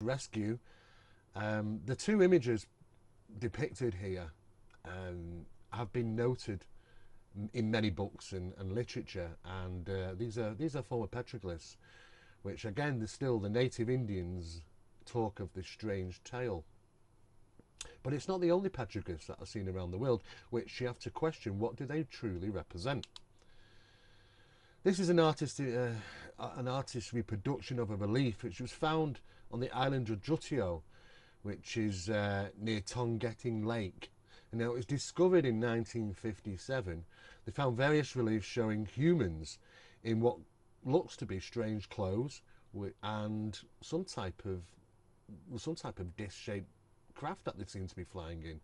rescue. The two images depicted here have been noted in many books and literature, and these are former petroglyphs, which again, still the native Indians talk of this strange tale. But it's not the only petroglyphs that are seen around the world, which you have to question, what do they truly represent? This is an artist's reproduction of a relief which was found on the island of Jutio, which is near Tongetting Lake. And now it was discovered in 1957. They found various reliefs showing humans in what looks to be strange clothes and some type of disc-shaped craft that they seem to be flying in.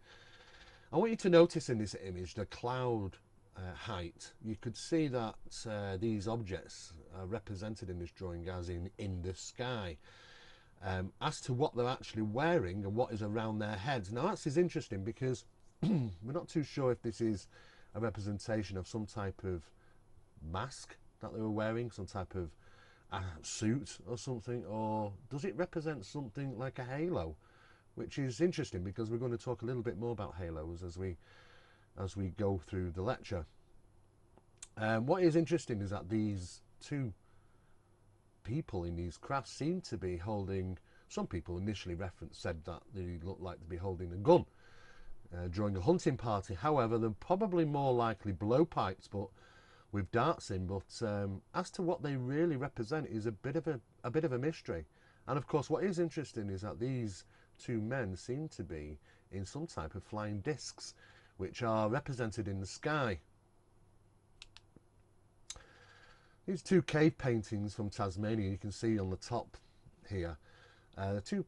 I want you to notice in this image the cloud height. You could see that these objects are represented in this drawing as in the sky. As to what they're actually wearing and what is around their heads. Now that's is interesting because we're not too sure if this is a representation of some type of mask that they were wearing, some type of suit or something, or does it represent something like a halo, which is interesting because we're going to talk a little bit more about halos as we go through the lecture. What is interesting is that these two people in these crafts seem to be holding, some people initially said that they look like to be holding a gun during a hunting party. However, they're probably more likely blowpipes, but with darts in. But as to what they really represent is a bit of a mystery. And of course, what is interesting is that these two men seem to be in some type of flying discs, which are represented in the sky. These two cave paintings from Tasmania, you can see on the top here. The two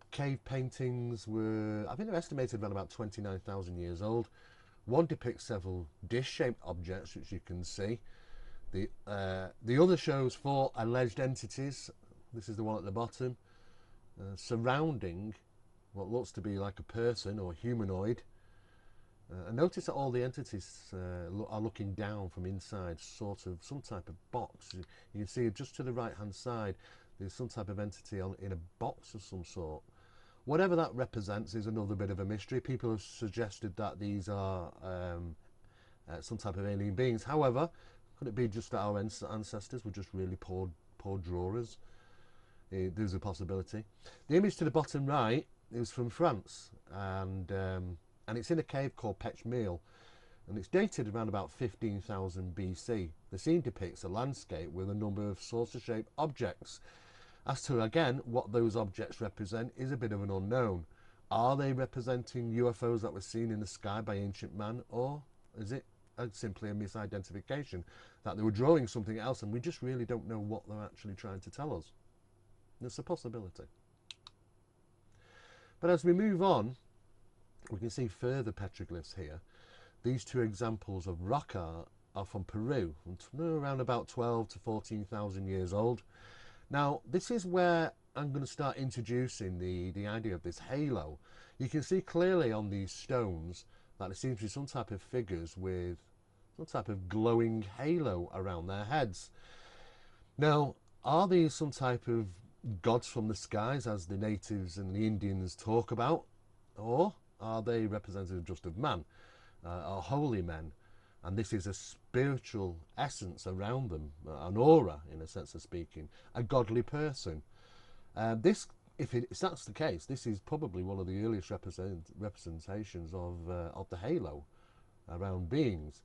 cave paintings were, I think they're estimated around about 29,000 years old. One depicts several dish-shaped objects, which you can see. The other shows four alleged entities. This is the one at the bottom, surrounding what looks to be like a person or humanoid. And notice that all the entities are looking down from inside, sort of some type of box. You can see just to the right hand side, there's some type of entity in a box of some sort. Whatever that represents is another bit of a mystery. People have suggested that these are some type of alien beings. However, could it be just that our ancestors were just really poor drawers? There's a possibility. The image to the bottom right is from France, and it's in a cave called Pechmele, and it's dated around about 15,000 BC. The scene depicts a landscape with a number of saucer-shaped objects. As to, again, what those objects represent is a bit of an unknown. Are they representing UFOs that were seen in the sky by ancient man, or is it simply a misidentification, that they were drawing something else and we just really don't know what they're actually trying to tell us? It's a possibility. But as we move on, we can see further petroglyphs here. These two examples of rock art are from Peru, around about 12 to 14,000 years old. Now, this is where I'm going to start introducing the idea of this halo. You can see clearly on these stones that there seems to be some type of figures with some type of glowing halo around their heads. Now, are these some type of gods from the skies, as the natives and the Indians talk about, or are they representative just of man, or holy men? And this is a spiritual essence around them, an aura, in a sense of speaking, a godly person. If that's the case, this is probably one of the earliest representations of the halo around beings.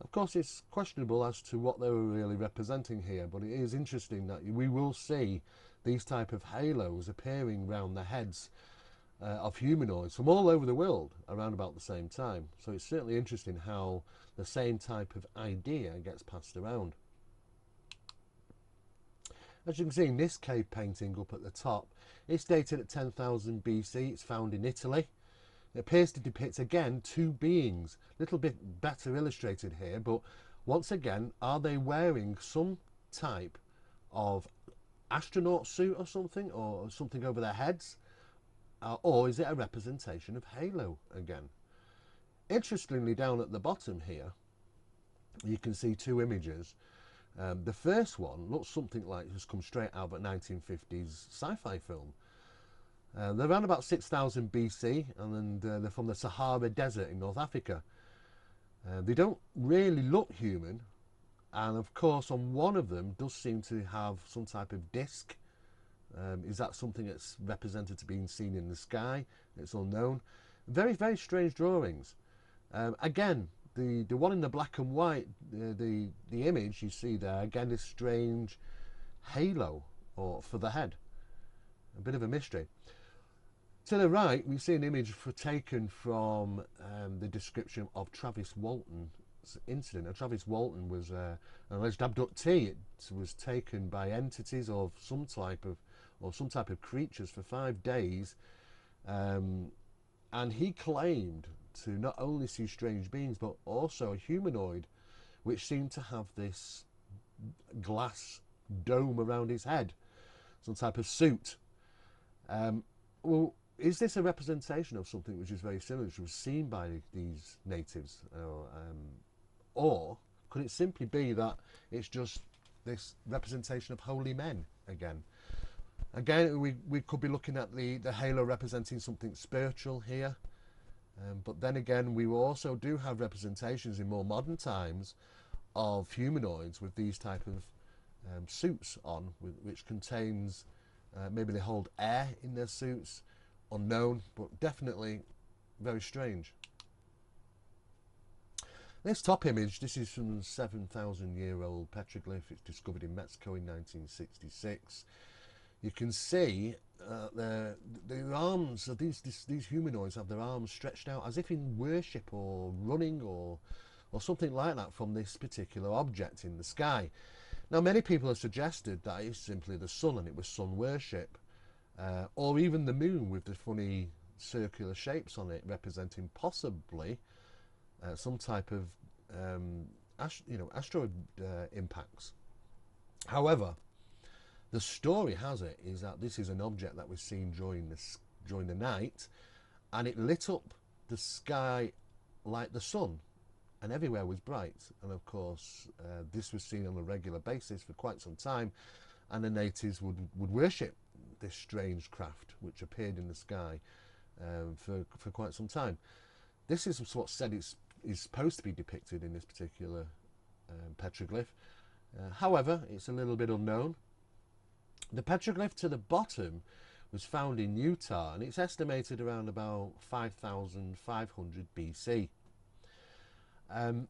Of course, it's questionable as to what they were really representing here, but it is interesting that we will see these type of halos appearing around the heads of humanoids from all over the world around about the same time. So it's certainly interesting how the same type of idea gets passed around. As you can see in this cave painting up at the top, it's dated at 10,000 BC. It's found in Italy. It appears to depict again two beings, a little bit better illustrated here, but once again, are they wearing some type of astronaut suit or something over their heads? Or is it a representation of halo again? Interestingly, down at the bottom here, you can see two images. The first one looks something like it's come straight out of a 1950s sci-fi film. They're around about 6000 BC, and they're from the Sahara Desert in North Africa. They don't really look human, and of course on one of them does seem to have some type of disc. Is that something that's represented to being seen in the sky? It's unknown. Very, very strange drawings. Again, the one in the black and white, the image you see there, again, this strange halo for the head. A bit of a mystery. To the right, we see an image taken from the description of Travis Walton's incident. Now, Travis Walton was an alleged abductee. It was taken by entities of some type of creatures for 5 days, and he claimed to not only see strange beings but also a humanoid, which seemed to have this glass dome around his head, some type of suit. Well, is this a representation of something which is very similar, which was seen by these natives? Or could it simply be that it's just this representation of holy men again? Again, we could be looking at the halo representing something spiritual here. But then again, we also do have representations in more modern times of humanoids with these type of suits on, which contains, maybe they hold air in their suits, unknown, but definitely very strange. This top image, this is from a 7,000-year-old petroglyph. It's discovered in Mexico in 1966. You can see the arms of these humanoids have their arms stretched out as if in worship or running or something like that from this particular object in the sky. Now, many people have suggested that it's simply the sun and it was sun worship. Or even the moon with the funny circular shapes on it, representing possibly some type of asteroid impacts. However, the story has it is that this is an object that was seen during the night, and it lit up the sky like the sun, and everywhere was bright. And of course, this was seen on a regular basis for quite some time, and the natives would worship this strange craft which appeared in the sky for quite some time. This is what's said is supposed to be depicted in this particular petroglyph. However, it's a little bit unknown. The petroglyph to the bottom was found in Utah, and it's estimated around about 5,500 BC.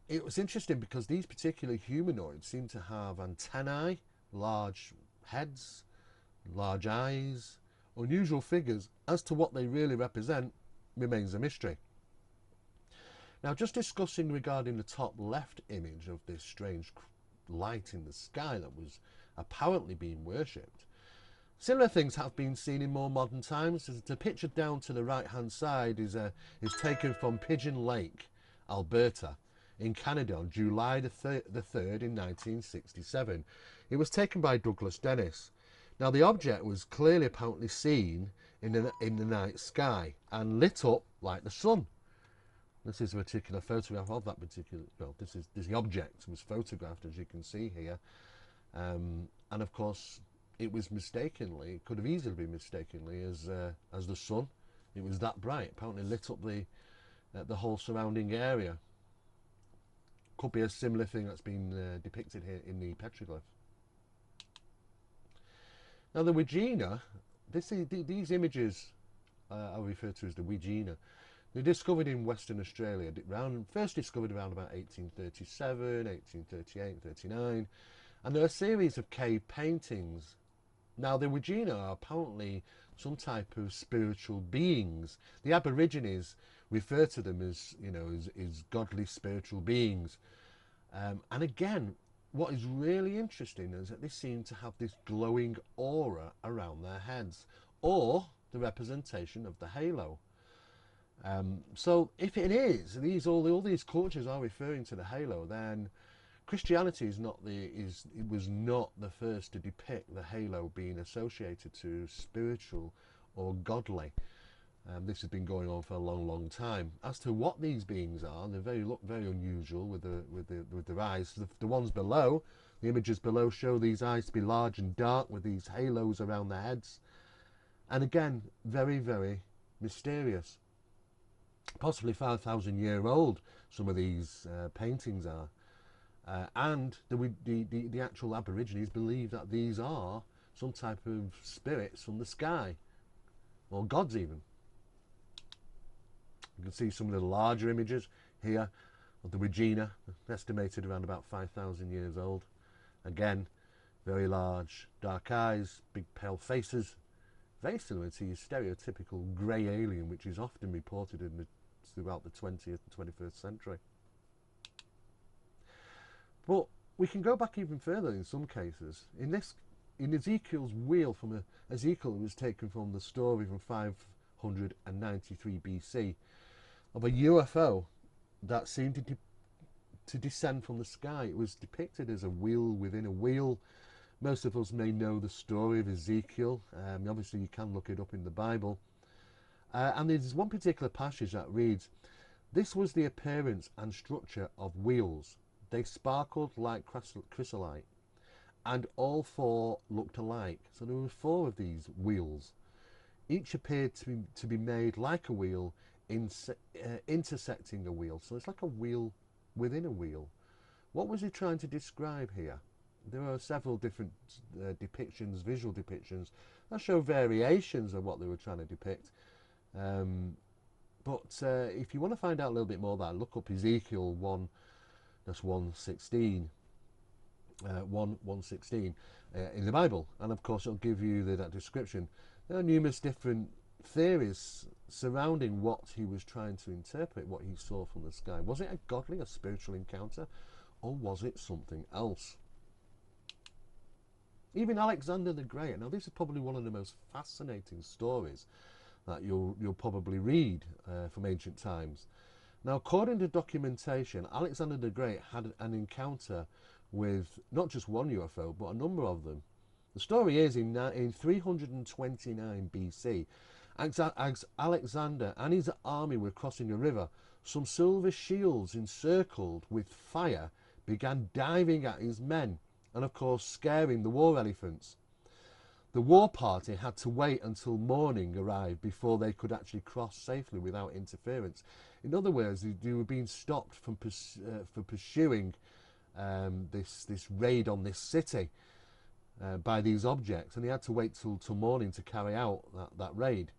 It was interesting because these particular humanoids seem to have antennae, large heads, large eyes, unusual figures. As to what they really represent remains a mystery. Now, just discussing regarding the top left image of this strange light in the sky that was apparently being worshipped. Similar things have been seen in more modern times. The picture down to the right hand side is taken from Pigeon Lake, Alberta in Canada on July the 3rd in 1967. It was taken by Douglas Dennis. Now, the object was clearly apparently seen in the night sky and lit up like the sun. This is a particular photograph of that particular, well, this is the object was photographed, as you can see here. And of course, it was mistakenly, it could have easily been mistakenly as the sun. It was that bright, apparently lit up the whole surrounding area. Could be a similar thing that's been depicted here in the petroglyph. Now, the Wigina, these images are referred to as the Wigina. They're discovered in Western Australia, first discovered around about 1837, 1838, 39, and there are a series of cave paintings. Now, the Wigina are apparently some type of spiritual beings. The Aborigines refer to them as, as godly spiritual beings. And again, what is really interesting is that they seem to have this glowing aura around their heads, or the representation of the halo. So if it is, all these cultures are referring to the halo, then Christianity was not the first to depict the halo being associated to spiritual or godly. This has been going on for a long, long time. As to what these beings are, they look very unusual with their eyes. The ones below, the images below show these eyes to be large and dark with these halos around their heads. And again, very, very mysterious. Possibly 5,000-year old, some of these paintings are. And the actual Aborigines believe that these are some type of spirits from the sky, or gods even. You can see some of the larger images here of the Regina, estimated around about 5,000 years old. Again, very large, dark eyes, big pale faces, very similar to your stereotypical grey alien, which is often reported throughout the 20th and 21st century. But we can go back even further in some cases. In Ezekiel's wheel, Ezekiel was taken from the story from 593 BC of a UFO that seemed to descend from the sky. It was depicted as a wheel within a wheel. Most of us may know the story of Ezekiel. Obviously, you can look it up in the Bible. And there's one particular passage that reads, "This was the appearance and structure of wheels. They sparkled like chrysolite, and all four looked alike." So there were four of these wheels. Each appeared to be made like a wheel, intersecting a wheel. So it's like a wheel within a wheel. What was he trying to describe here? There are several different depictions, visual depictions, that show variations of what they were trying to depict. But if you want to find out a little bit more about it, look up Ezekiel 1, that's 1:16, 1:16 in the Bible, and of course it'll give you that description. There are numerous different theories surrounding what he was trying to interpret, what he saw from the sky. Was it a godly, a spiritual encounter, or was it something else? Even Alexander the Great. Now, this is probably one of the most fascinating stories that you'll probably read from ancient times. Now, according to documentation, Alexander the Great had an encounter with not just one UFO, but a number of them. The story is in 329 BC, as Alexander and his army were crossing a river, some silver shields encircled with fire began diving at his men, and of course scaring the war elephants. The war party had to wait until morning arrived before they could actually cross safely without interference. In other words, they were being stopped from pursuing this raid on this city by these objects, and they had to wait till morning to carry out that raid.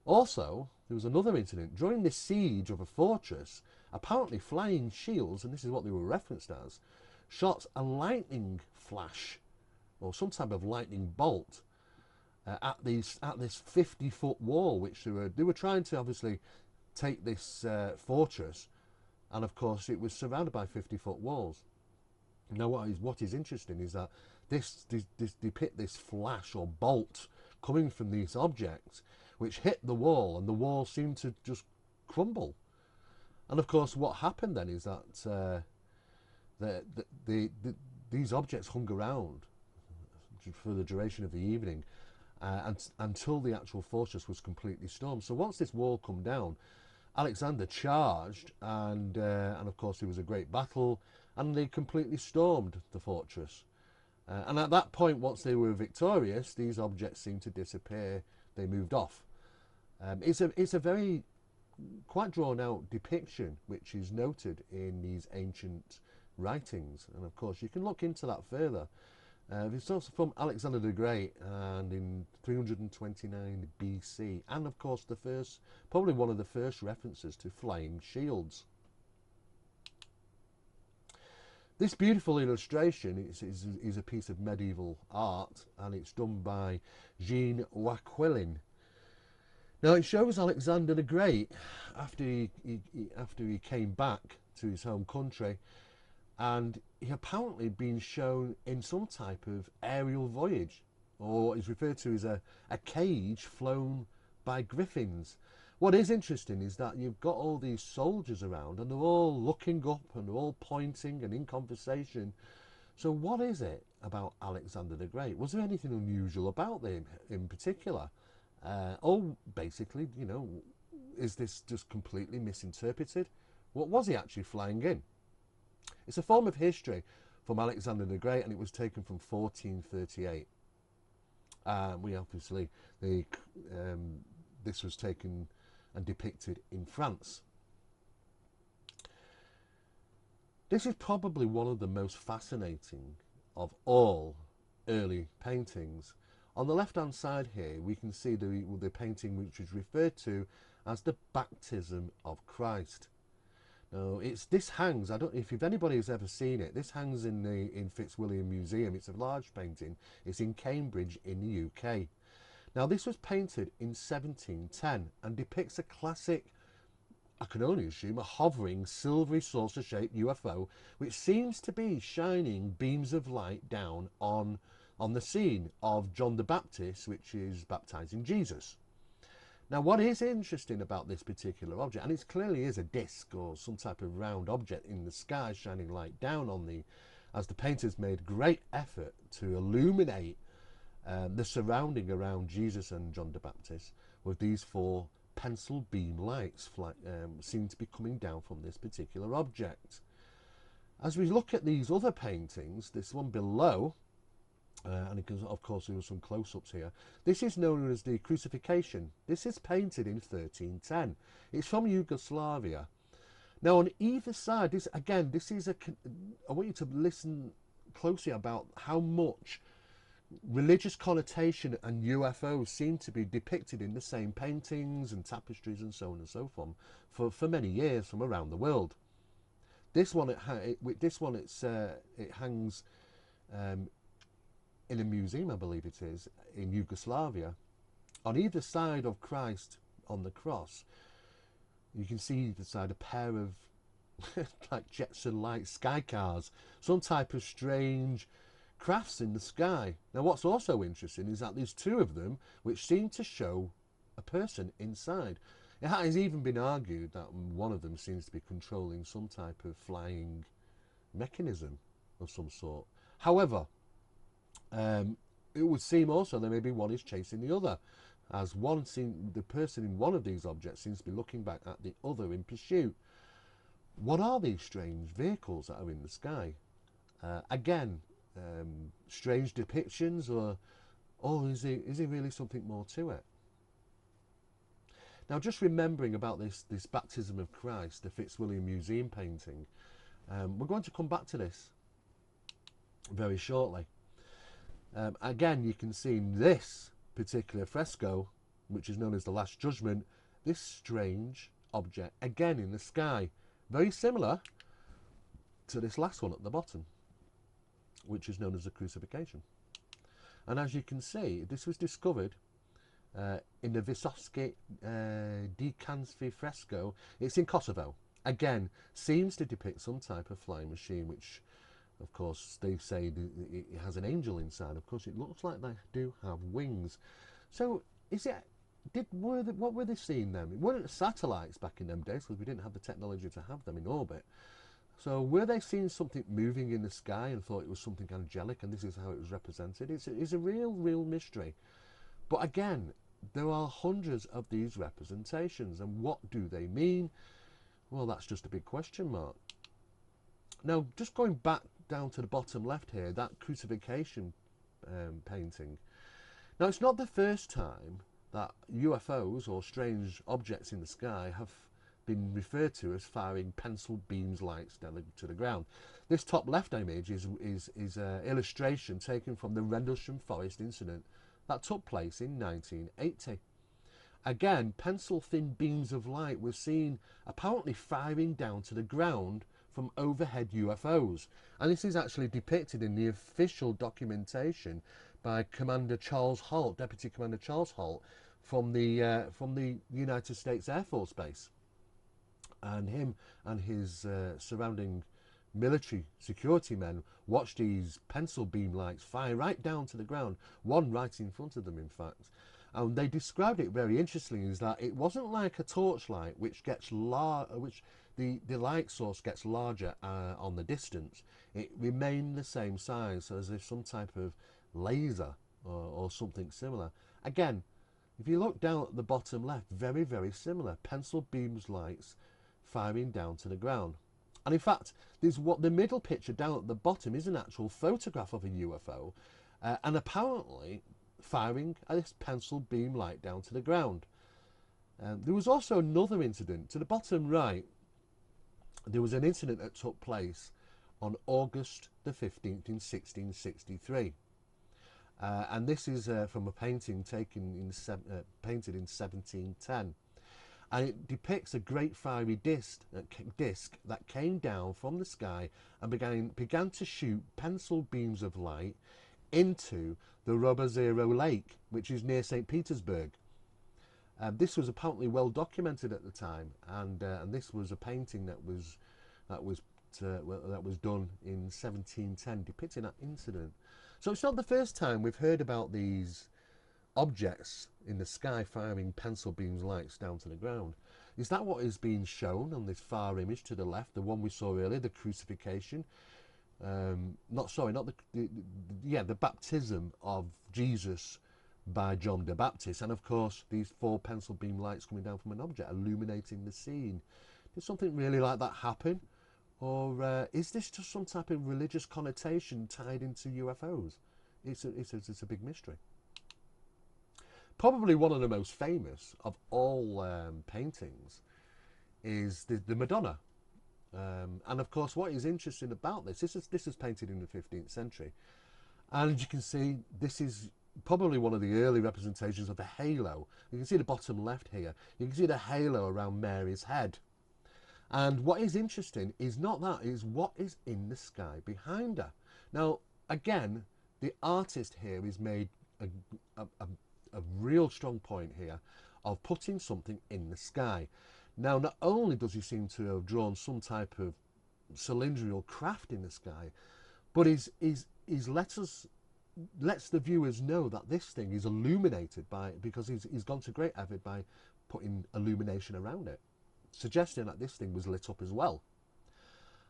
Also, there was another incident. During the siege of a fortress, apparently flying shields, and this is what they were referenced as, shot a lightning flash or some type of lightning bolt at this 50-foot wall, which they were trying to obviously take this fortress, and of course it was surrounded by 50-foot walls. Now, what is interesting is that this depict this flash or bolt coming from these objects, which hit the wall, and the wall seemed to just crumble. And of course, what happened then is that these objects hung around for the duration of the evening until the actual fortress was completely stormed. So once this wall come down, Alexander charged, and of course there was a great battle, and they completely stormed the fortress. And at that point, once they were victorious, these objects seemed to disappear. They moved off. It's a very quite drawn out depiction, which is noted in these ancient writings, and of course you can look into that further. It's also from Alexander the Great, and in 329 BC, and of course probably one of the first references to flying shields. This beautiful illustration is a piece of medieval art, and it's done by Jean Waquelin. Now, it shows Alexander the Great after he came back to his home country, and he apparently been shown in some type of aerial voyage, or is referred to as a cage flown by griffins. What is interesting is that you've got all these soldiers around, and they're all looking up, and they're all pointing and in conversation. So what is it about Alexander the Great? Was there anything unusual about him in particular? Or basically, is this just completely misinterpreted? What was he actually flying in? It's a form of history from Alexander the Great, and it was taken from 1438. We obviously, this was taken and depicted in France. This is probably one of the most fascinating of all early paintings. On the left hand side here we can see the painting which is referred to as the Baptism of Christ. Now this hangs, I don't know if anybody has ever seen it, this hangs in Fitzwilliam Museum. It's a large painting. It's in Cambridge in the UK. Now this was painted in 1710 and depicts a classic, I can only assume, a hovering silvery saucer-shaped UFO which seems to be shining beams of light down on the scene of John the Baptist, which is baptizing Jesus. Now what is interesting about this particular object, and it clearly is a disc or some type of round object in the sky shining light down on as the painters made great effort to illuminate the surrounding around Jesus and John the Baptist with these four pencil beam lights seem to be coming down from this particular object. As we look at these other paintings, this one below, and it can, of course, there are some close-ups here. This is known as the Crucifixion. This is painted in 1310. It's from Yugoslavia. Now, on either side, this is I want you to listen closely about how much religious connotation and UFOs seem to be depicted in the same paintings and tapestries and so on and so forth for many years from around the world. This one, it hangs in a museum, I believe it is, in Yugoslavia. On either side of Christ on the cross, you can see either side a pair of like Jetson light sky cars, some type of strange crafts in the sky. Now what's also interesting is that there's two of them which seem to show a person inside. It has even been argued that one of them seems to be controlling some type of flying mechanism of some sort. However, it would seem also that maybe one is chasing the other, as the person in one of these objects seems to be looking back at the other in pursuit. What are these strange vehicles that are in the sky? Again, strange depictions, or is there really something more to it? Now, just remembering about this Baptism of Christ, the Fitzwilliam Museum painting, we're going to come back to this very shortly. Again, you can see in this particular fresco, which is known as the Last Judgment, this strange object, again in the sky, very similar to this last one at the bottom, which is known as the Crucifixion. And as you can see, this was discovered in the Vysovsky Dekanski fresco. It's in Kosovo. Again, seems to depict some type of flying machine, which of course they say it has an angel inside. Of course it looks like they do have wings. So what were they seeing then? It weren't satellites back in them days because we didn't have the technology to have them in orbit. So were they seeing something moving in the sky and thought it was something angelic, and this is how it was represented? It's a real mystery. But again, there are hundreds of these representations, and what do they mean? Well, that's just a big question mark. Now, just going back down to the bottom left here, that Crucifixion painting. Now, it's not the first time that UFOs or strange objects in the sky have been referred to as firing pencil beams lights down to the ground. This top left image is an illustration taken from the Rendlesham Forest incident that took place in 1980. Again, pencil-thin beams of light were seen apparently firing down to the ground from overhead UFOs, and this is actually depicted in the official documentation by Commander Charles Holt, Deputy Commander Charles Holt, from the United States Air Force Base, and him and his surrounding military security men watched these pencil beam lights fire right down to the ground, one right in front of them, in fact. And they described it very interestingly is that it wasn't like a torchlight which gets the light source gets larger on the distance. It remained the same size, so as if some type of laser or something similar. Again, if you look down at the bottom left, very, very similar. Pencil beams lights firing down to the ground. And in fact, the middle picture down at the bottom is an actual photograph of a UFO. And apparently, firing this pencil beam light down to the ground. There was also another incident. To the bottom right, there was an incident that took place on August the 15th in 1663. And this is from a painting painted in 1710. And it depicts a great fiery disc that came down from the sky and began to shoot pencil beams of light into the Robozero Lake, which is near St. Petersburg. This was apparently well documented at the time, and this was a painting that was done in 1710, depicting that incident. So it's not the first time we've heard about these objects in the sky firing pencil beams lights down to the ground. Is that what is being shown on this far image to the left, the one we saw earlier, the crucifixion? The baptism of Jesus by John the Baptist, and of course these 4 pencil beam lights coming down from an object illuminating the scene. Did something really like that happen, or is this just some type of religious connotation tied into UFOs? It's a big mystery. Probably one of the most famous of all paintings is the Madonna. And of course, what is interesting about this is painted in the 15th century. And you can see this is probably one of the early representations of the halo. You can see the bottom left here. You can see the halo around Mary's head. And what is interesting is not that, is what is in the sky behind her. Now, again, the artist here has made a real strong point here of putting something in the sky. Now, not only does he seem to have drawn some type of cylindrical craft in the sky, but he's lets the viewers know that this thing is illuminated because he's gone to great effort by putting illumination around it, suggesting that this thing was lit up as well.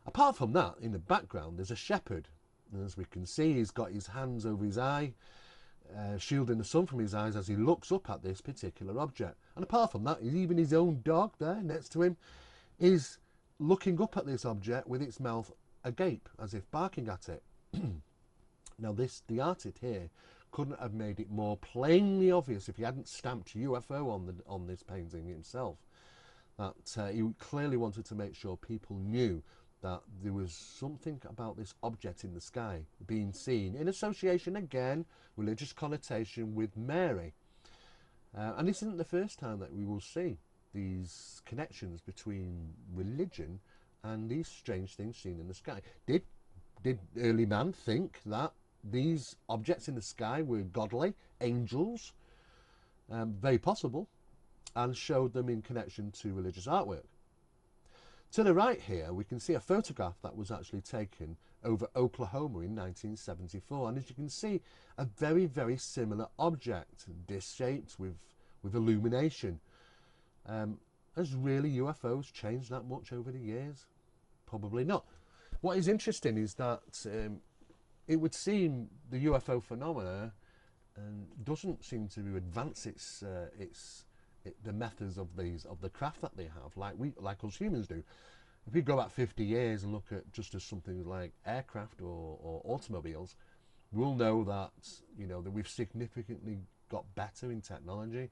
Apart from that, in the background, there's a shepherd. And as we can see, he's got his hands over his eye, shielding the sun from his eyes as he looks up at this particular object. And apart from that, even his own dog there next to him is looking up at this object with its mouth agape, as if barking at it. Now, the artist here couldn't have made it more plainly obvious if he hadn't stamped UFO on this painting himself. That he clearly wanted to make sure people knew that there was something about this object in the sky being seen in association, again, religious connotation with Mary. And this isn't the first time that we will see these connections between religion and these strange things seen in the sky. Did early man think that these objects in the sky were godly angels? Very possible, and showed them in connection to religious artwork. To the right here, we can see a photograph that was actually taken over Oklahoma in 1974, and as you can see, a very, very similar object, disc-shaped with illumination. Has really UFOs changed that much over the years? Probably not. What is interesting is that it would seem the UFO phenomena doesn't seem to advance the methods of the craft that they have, like us humans do. If we go back 50 years and look at just as something like aircraft or automobiles, we'll know that that we've significantly got better in technology.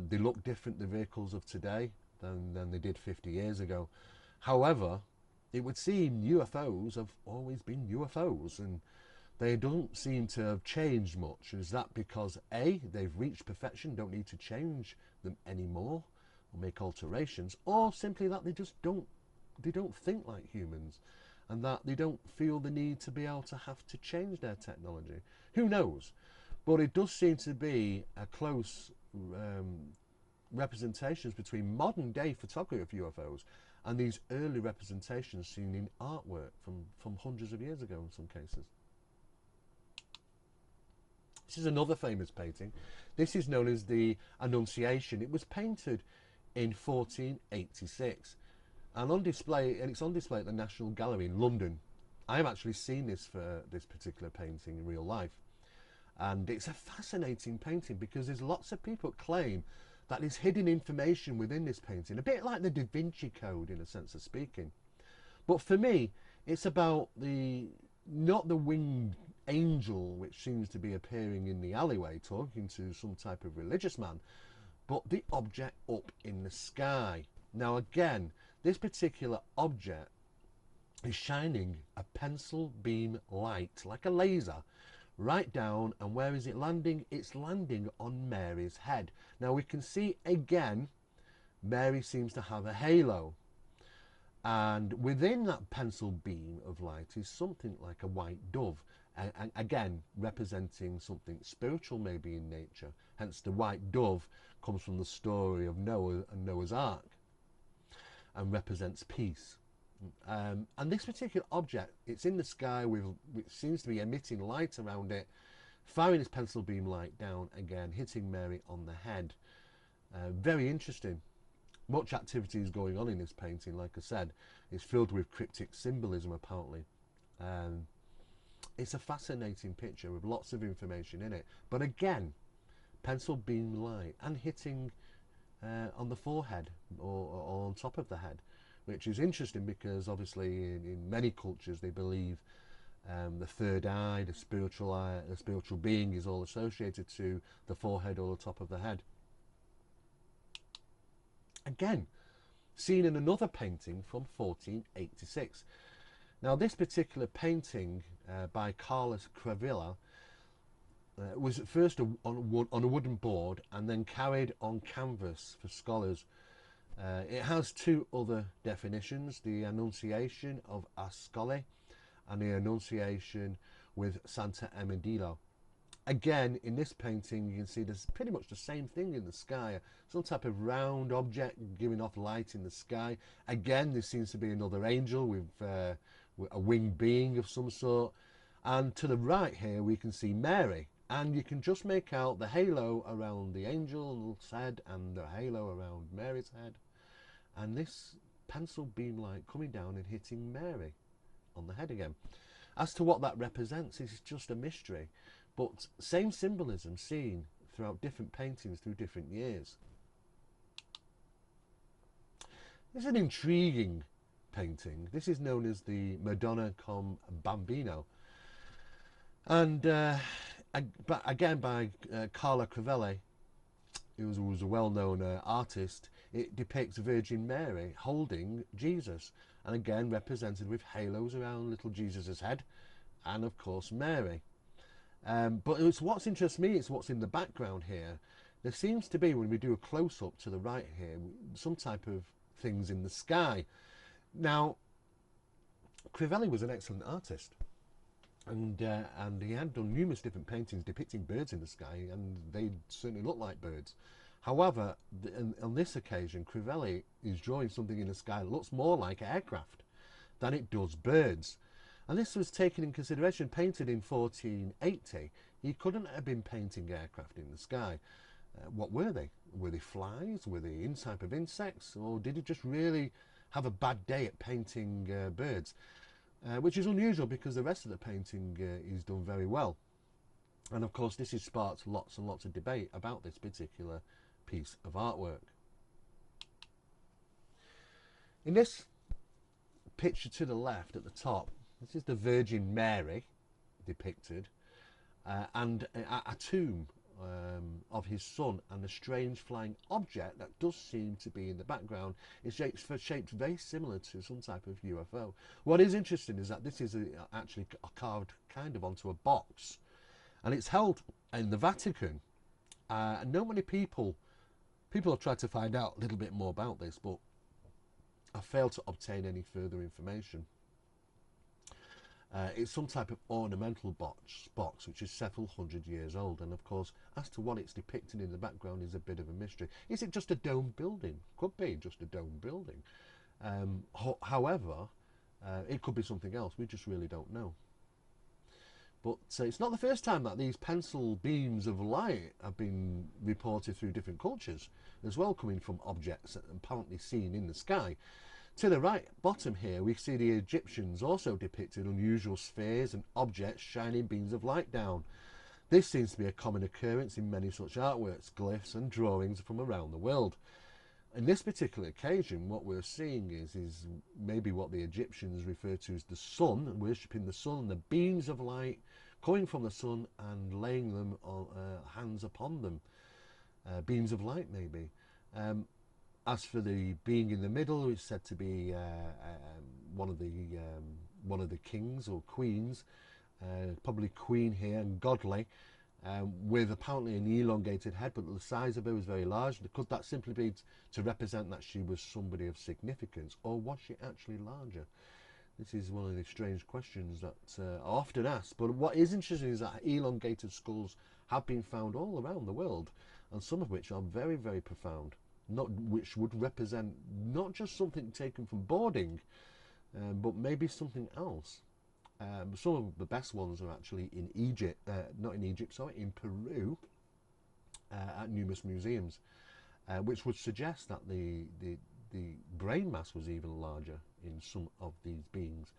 They look different, the vehicles of today, than they did 50 years ago. However, it would seem UFOs have always been UFOs, and they don't seem to have changed much. Is that because A, they've reached perfection, don't need to change them anymore or make alterations, or simply that they don't think like humans, and that they don't feel the need to be able to have to change their technology? Who knows? But it does seem to be a close representations between modern day photography of UFOs and these early representations seen in artwork from hundreds of years ago in some cases. This is another famous painting. This is known as the Annunciation. It was painted in 1486 and it's on display at the National Gallery in London. I have actually seen this particular painting in real life, and it's a fascinating painting because there's lots of people claim that there's hidden information within this painting, a bit like the Da Vinci Code in a sense of speaking. But for me, it's about not the winged angel which seems to be appearing in the alleyway talking to some type of religious man, but the object up in the sky. Now again, this particular object is shining a pencil beam light, like a laser, right down, and where is it landing? It's landing on Mary's head. Now we can see again, Mary seems to have a halo. And within that pencil beam of light is something like a white dove, and again representing something spiritual maybe in nature. Hence the white dove comes from the story of Noah and Noah's Ark and represents peace. And this particular object, it's in the sky with, which seems to be emitting light around it, firing its pencil beam light down again, hitting Mary on the head. Very interesting. Much activity is going on in this painting. Like I said, it's filled with cryptic symbolism apparently. It's a fascinating picture with lots of information in it, but again, pencil beam light and hitting on the forehead or on top of the head, which is interesting because obviously in many cultures they believe the third eye, the spiritual being is all associated to the forehead or the top of the head. Again, seen in another painting from 1486. Now this particular painting by Carlos Cravilla was at first on a wooden board and then carried on canvas for scholars. It has two other definitions, the Annunciation of Ascoli and the Annunciation with Santa Emidilo. Again, in this painting, you can see there's pretty much the same thing in the sky. Some type of round object giving off light in the sky. Again, there seems to be another angel with a winged being of some sort. And to the right here, we can see Mary. And you can just make out the halo around the angel's head and the halo around Mary's head. And this pencil beam light coming down and hitting Mary on the head again. As to what that represents is just a mystery. But same symbolism seen throughout different paintings through different years. It's an intriguing painting. This is known as the Madonna con Bambino. And again by Carlo Crivelli, who was a well-known artist. It depicts Virgin Mary holding Jesus. And again represented with halos around little Jesus' head. And of course Mary. But it's what's interests me is what's in the background here. There seems to be, when we do a close-up to the right here, some type of things in the sky. Now, Crivelli was an excellent artist, and he had done numerous different paintings depicting birds in the sky, and they certainly look like birds. However, on this occasion, Crivelli is drawing something in the sky that looks more like aircraft than it does birds. And this was taken in consideration, painted in 1480. He couldn't have been painting aircraft in the sky. What were they? Were they flies? Were they any type of insects? Or did he just really have a bad day at painting birds? Which is unusual because the rest of the painting is done very well. And of course this has sparked lots and lots of debate about this particular piece of artwork. In this picture to the left at the top, this is the Virgin Mary depicted, and a tomb of his son, and a strange flying object that does seem to be in the background is shaped very similar to some type of UFO. What is interesting is that this is actually carved kind of onto a box, and it's held in the Vatican. And not many people have tried to find out a little bit more about this, but I failed to obtain any further information. It's some type of ornamental box which is several hundred years old, and of course as to what it's depicting in the background is a bit of a mystery. Is it just a domed building? Could be just a domed building. However, it could be something else. We just really don't know. But it's not the first time that these pencil beams of light have been reported through different cultures as well, coming from objects apparently seen in the sky. To the right bottom here, we see the Egyptians also depicted unusual spheres and objects shining beams of light down. This seems to be a common occurrence in many such artworks, glyphs and drawings from around the world. In this particular occasion, what we're seeing is maybe what the Egyptians refer to as the sun, and worshipping the sun, and the beams of light coming from the sun and laying them on hands upon them, beams of light maybe. As for the being in the middle, it's said to be one of the kings or queens, probably queen here, and godly, with apparently an elongated head, but the size of her was very large. Could that simply be to represent that she was somebody of significance, or was she actually larger? This is one of the strange questions that are often asked. But what is interesting is that elongated skulls have been found all around the world, and some of which are very, very profound. Which would represent not just something taken from boarding, but maybe something else. Some of the best ones are actually in Egypt, not in Egypt, sorry, in Peru, at numerous museums, which would suggest that the brain mass was even larger in some of these beings.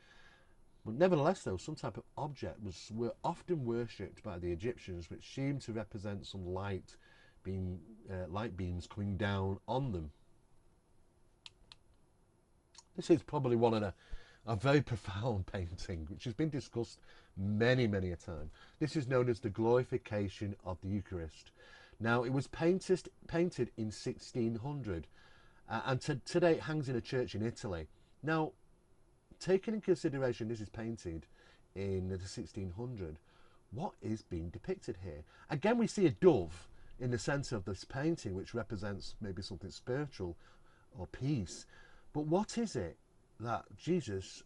But nevertheless, though, some type of object were often worshipped by the Egyptians, which seemed to represent some light beams coming down on them. This is probably one of a very profound painting, which has been discussed many, many a time. This is known as the Glorification of the Eucharist. Now, it was painted in 1600, and today it hangs in a church in Italy. Now, taking in consideration this is painted in the 1600, what is being depicted here? Again, we see a dove in the centre of this painting, which represents maybe something spiritual or peace. But what is it that Jesus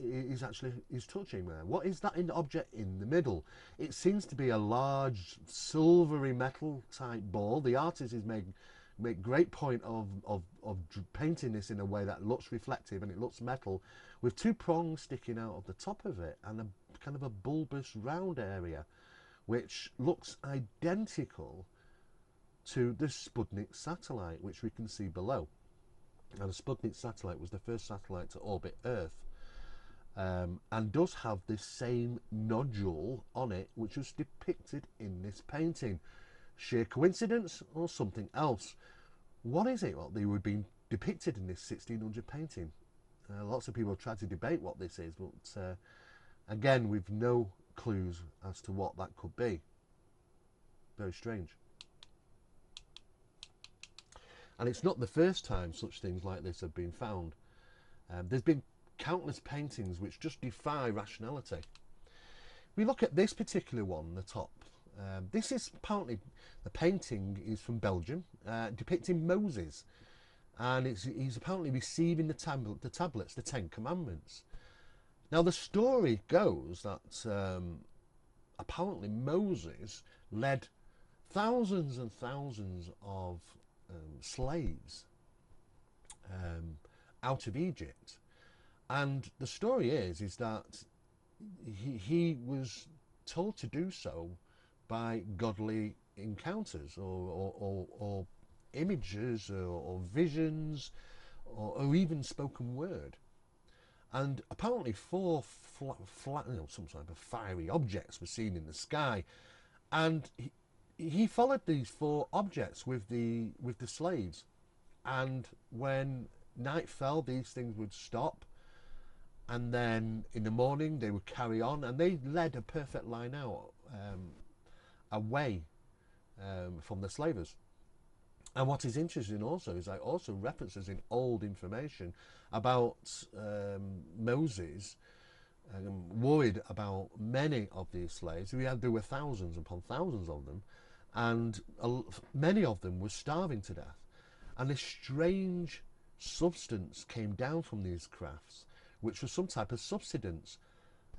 is touching there? What is that object in the middle? It seems to be a large silvery metal type ball. The artist is make great point of painting this in a way that looks reflective, and it looks metal, with two prongs sticking out of the top of it and a kind of a bulbous round area, which looks identical to the Sputnik satellite, which we can see below. Now, the Sputnik satellite was the first satellite to orbit Earth, and does have this same nodule on it, which was depicted in this painting. Sheer coincidence or something else? What is it? Well, they were being depicted in this 1600 painting. Lots of people have tried to debate what this is, but again, we've no clues as to what that could be. Very strange. And it's not the first time such things like this have been found. There's been countless paintings which just defy rationality. We look at this particular one, the top. This is apparently, the painting is from Belgium, depicting Moses. And he's apparently receiving the tablets, the Ten Commandments. Now, the story goes that apparently Moses led thousands and thousands of slaves out of Egypt. And the story is that he was told to do so by godly encounters or images or visions or even spoken word. And apparently four some type of fiery objects were seen in the sky, and he followed these four objects with the slaves, and when night fell, these things would stop, and then in the morning they would carry on, and they led a perfect line out away from the slavers. And what is interesting also is that also references in old information about Moses worried about many of these slaves. There were thousands upon thousands of them, and many of them were starving to death. And this strange substance came down from these crafts, which was some type of subsistence,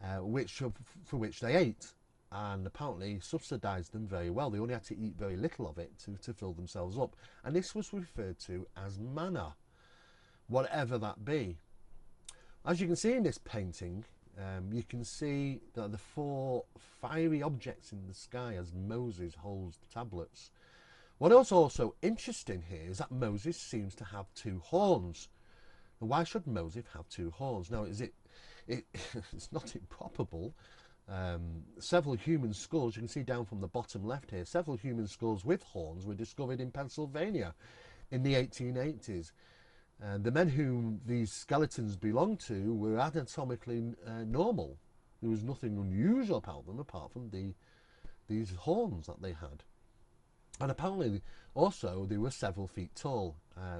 for which they ate, and apparently subsidised them very well. They only had to eat very little of it to fill themselves up. And this was referred to as manna, whatever that be. As you can see in this painting, you can see that the four fiery objects in the sky as Moses holds the tablets. What is also interesting here is that Moses seems to have two horns. Now, why should Moses have two horns? Now, it's not improbable. Several human skulls, you can see down from the bottom left here, several human skulls with horns were discovered in Pennsylvania in the 1880s. The men whom these skeletons belonged to were anatomically normal, There was nothing unusual about them apart from these horns that they had. And apparently, also, they were several feet tall.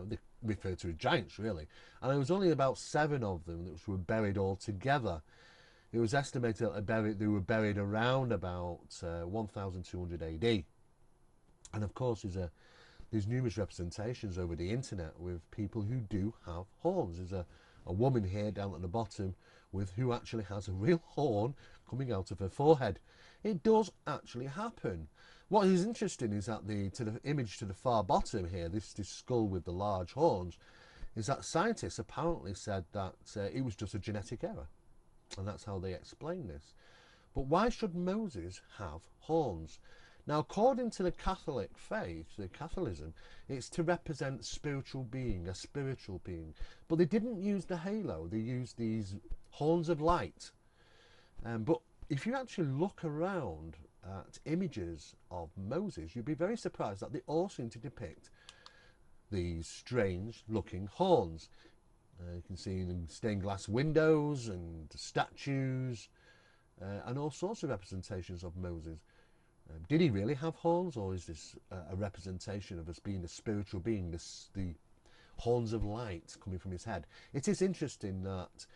They referred to as giants, really. And there was only about 7 of them that were buried all together. It was estimated that they were buried around about 1200 AD. And of course, there's numerous representations over the internet with people who do have horns. There's a woman here down at the bottom with who actually has a real horn coming out of her forehead. It does actually happen. What is interesting is that the image to the far bottom here, this skull with the large horns, is that scientists apparently said that it was just a genetic error. And that's how they explain this. But why should Moses have horns? Now, according to the Catholic faith, the Catholicism, it's to represent spiritual being, a spiritual being. But they didn't use the halo, they used these horns of light. But if you actually look around at images of Moses, you'd be very surprised that they all seem to depict these strange looking horns. You can see in stained glass windows and statues and all sorts of representations of Moses. Did he really have horns, or is this a representation of us being a spiritual being, the horns of light coming from his head? It is interesting that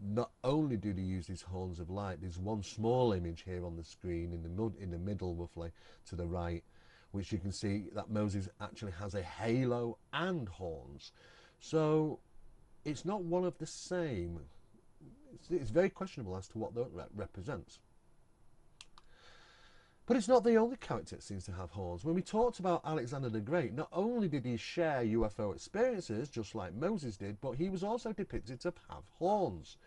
not only do they use these horns of light, there's one small image here on the screen in the middle roughly to the right, which you can see that Moses actually has a halo and horns. So it's not one of the same. It's very questionable as to what that represents. But it's not the only character that seems to have horns. When we talked about Alexander the Great, not only did he share UFO experiences, just like Moses did, but he was also depicted to have horns.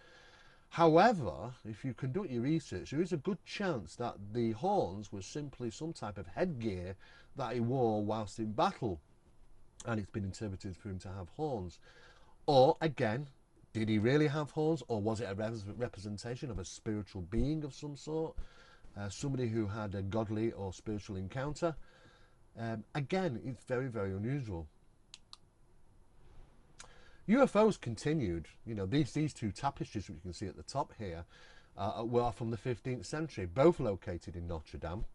However, if you conduct your research, there is a good chance that the horns were simply some type of headgear that he wore whilst in battle. And it's been interpreted for him to have horns. Or, again, did he really have horns? Or was it a representation of a spiritual being of some sort? Somebody who had a godly or spiritual encounter. Again, it's very, very unusual. UFOs continued. You know, these 2 tapestries, which you can see at the top here, were from the 15th century, both located in Notre Dame.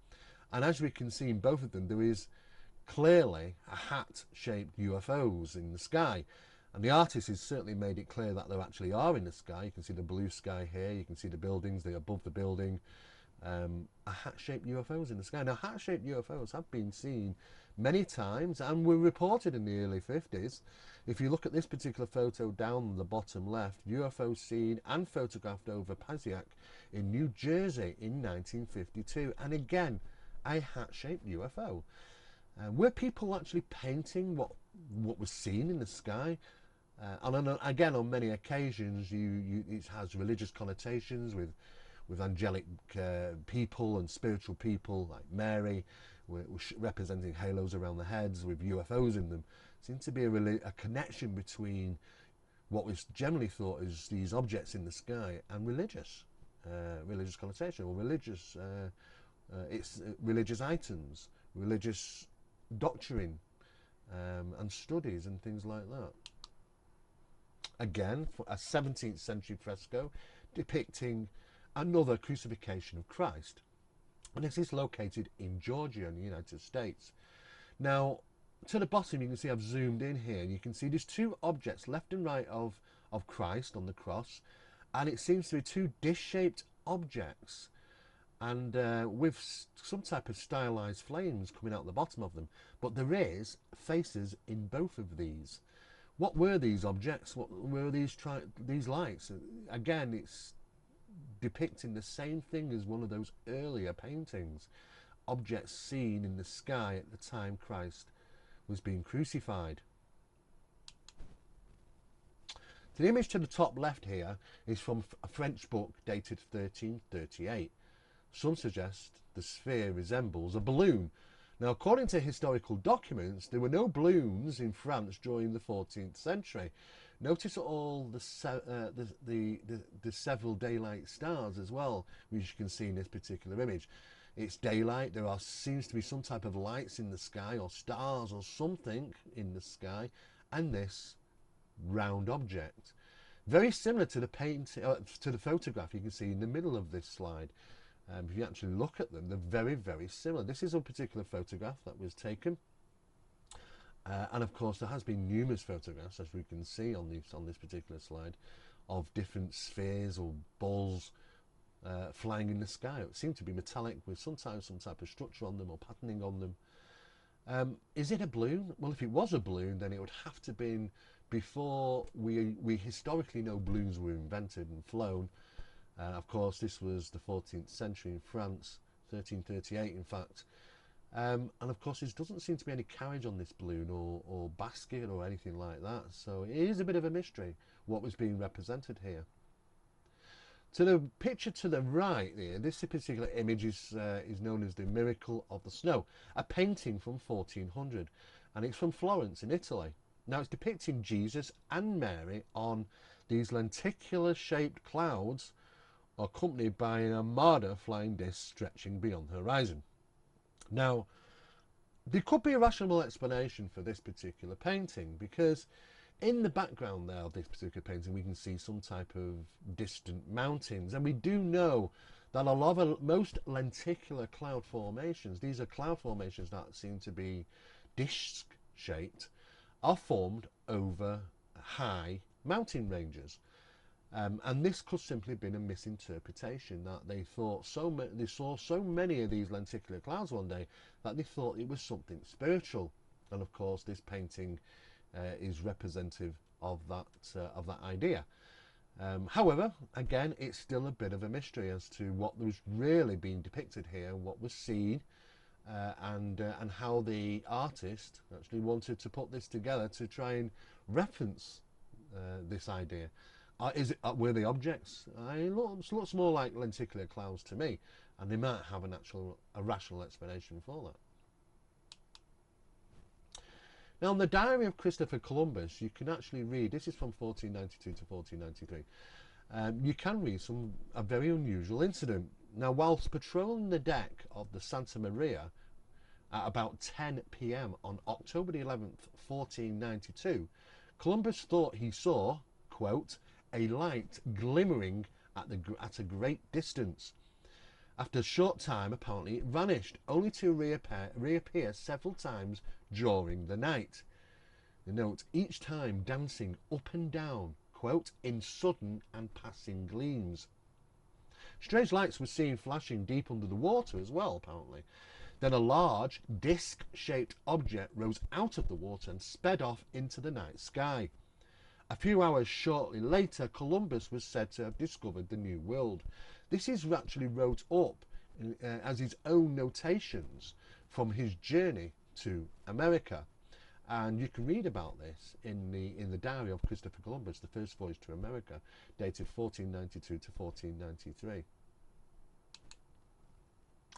And as we can see in both of them, there is clearly a hat-shaped UFOs in the sky. And the artist has certainly made it clear that there actually are in the sky. You can see the blue sky here, you can see the buildings, they're above the building. A hat-shaped UFOs in the sky. Now, hat-shaped UFOs have been seen many times and were reported in the early 50s. If you look at this particular photo down the bottom left, UFOs seen and photographed over Pasiac in New Jersey in 1952. And again, a hat-shaped UFO. Were people actually painting what was seen in the sky? And again, on many occasions, it has religious connotations with angelic people and spiritual people like Mary, representing halos around the heads with UFOs in them. Seems to be a connection between what was generally thought as these objects in the sky and religious connotation, or religious items, religious doctrine, and studies and things like that. Again, a 17th century fresco depicting another crucifixion of Christ, and this is located in Georgia in the United States. Now, to the bottom, you can see I've zoomed in here, and you can see there's 2 objects left and right of Christ on the cross, and it seems to be 2 dish-shaped objects, and with some type of stylized flames coming out the bottom of them. But there is faces in both of these. What were these objects? What were these lights? Again, it's depicting the same thing as one of those earlier paintings. Objects seen in the sky at the time Christ was being crucified. The image to the top left here is from a French book dated 1338. Some suggest the sphere resembles a balloon. Now, according to historical documents, there were no balloons in France during the 14th century. Notice all the several daylight stars as well, which you can see in this particular image. It's daylight, seems to be some type of lights in the sky, or stars or something in the sky, and this round object. Very similar to the to the photograph you can see in the middle of this slide. If you actually look at them, they're very, very similar. This is a particular photograph that was taken. And of course, there has been numerous photographs, as we can see on this particular slide, of different spheres or balls flying in the sky. It seemed to be metallic with sometimes some type of structure on them or patterning on them. Is it a balloon? Well, if it was a balloon, then it would have to have been before we historically know balloons were invented and flown. Of course, this was the 14th century in France, 1338 in fact. And of course, there doesn't seem to be any carriage on this balloon or basket or anything like that. So it is a bit of a mystery what was being represented here. To the picture to the right there, this particular image is known as the Miracle of the Snow, a painting from 1400, and it's from Florence in Italy. Now it's depicting Jesus and Mary on these lenticular-shaped clouds, accompanied by an armada flying discs stretching beyond the horizon. Now, there could be a rational explanation for this particular painting, because in the background there of this particular painting we can see some type of distant mountains, and we do know that a lot of most lenticular cloud formations, these are cloud formations that seem to be disc shaped, are formed over high mountain ranges. And this could simply have been a misinterpretation, that they thought they saw so many of these lenticular clouds one day that they thought it was something spiritual. And of course, this painting is representative of that idea. However, again, it's still a bit of a mystery as to what was really being depicted here, what was seen, and how the artist actually wanted to put this together to try and reference this idea. Were they objects? It looks more like lenticular clouds to me, and they might have a rational explanation for that. Now, in the diary of Christopher Columbus, you can actually read, this is from 1492 to 1493, you can read a very unusual incident. Now, whilst patrolling the deck of the Santa Maria at about 10 p.m. on October the 11th, 1492, Columbus thought he saw, quote, a light glimmering at a great distance. After a short time, apparently it vanished, only to reappear several times during the night. The note, each time dancing up and down, quote, in sudden and passing gleams. Strange lights were seen flashing deep under the water as well, apparently. Then a large, disc-shaped object rose out of the water and sped off into the night sky. A few hours shortly later, Columbus was said to have discovered the New World. This is actually wrote up as his own notations from his journey to America, and you can read about this in the diary of Christopher Columbus, the first voyage to America, dated 1492 to 1493.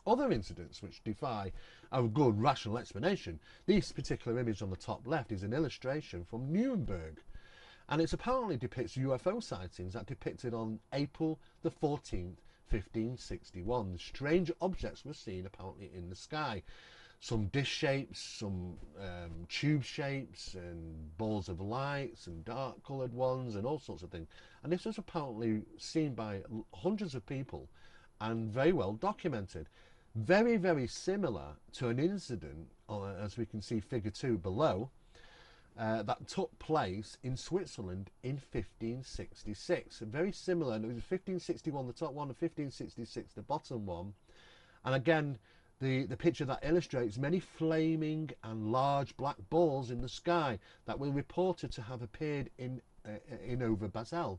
Other incidents which defy a good rational explanation. This particular image on the top left is an illustration from Nuremberg, and it apparently depicts UFO sightings that depicted on April the 14th, 1561. Strange objects were seen apparently in the sky. Some dish shapes, some tube shapes, and balls of lights, and dark coloured ones, and all sorts of things. And this was apparently seen by hundreds of people and very well documented. Very, very similar to an incident, as we can see figure 2 below, that took place in Switzerland in 1566. Very similar, and it was 1561 the top one and 1566 the bottom one. And again, the picture that illustrates many flaming and large black balls in the sky that were reported to have appeared in over Basel.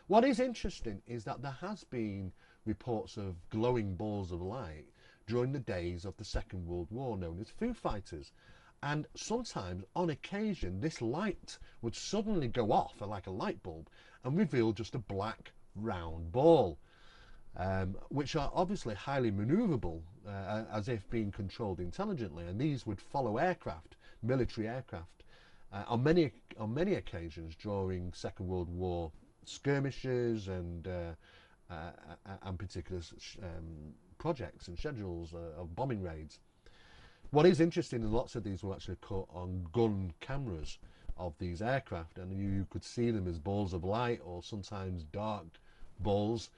What is interesting is that there has been reports of glowing balls of light during the days of the Second World War, known as Foo Fighters. And sometimes, on occasion, this light would suddenly go off like a light bulb and reveal just a black round ball, which are obviously highly maneuverable, as if being controlled intelligently. And these would follow aircraft, military aircraft, on many occasions during Second World War skirmishes and particular projects and schedules of bombing raids. What is interesting is lots of these were actually caught on gun cameras, of these aircraft, and you could see them as balls of light or sometimes dark balls,